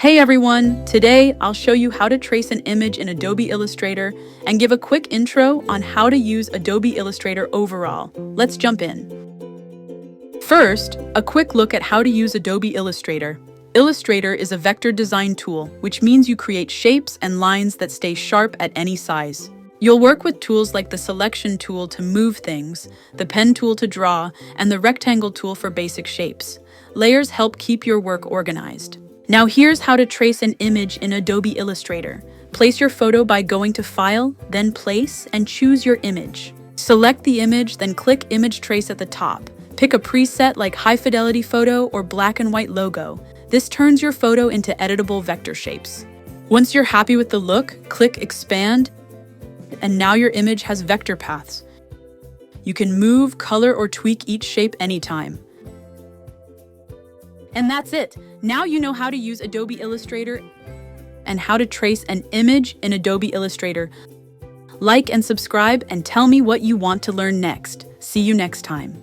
Hey everyone! Today, I'll show you how to trace an image in Adobe Illustrator and give a quick intro on how to use Adobe Illustrator overall. Let's jump in. First, a quick look at how to use Adobe Illustrator. Illustrator is a vector design tool, which means you create shapes and lines that stay sharp at any size. You'll work with tools like the selection tool to move things, the pen tool to draw, and the rectangle tool for basic shapes. Layers help keep your work organized. Now here's how to trace an image in Adobe Illustrator. Place your photo by going to File, then Place, and choose your image. Select the image, then click Image Trace at the top. Pick a preset like High Fidelity Photo or Black and White Logo. This turns your photo into editable vector shapes. Once you're happy with the look, click Expand, and now your image has vector paths. You can move, color, or tweak each shape anytime. And that's it. Now you know how to use Adobe Illustrator and how to trace an image in Adobe Illustrator. Like and subscribe and tell me what you want to learn next. See you next time.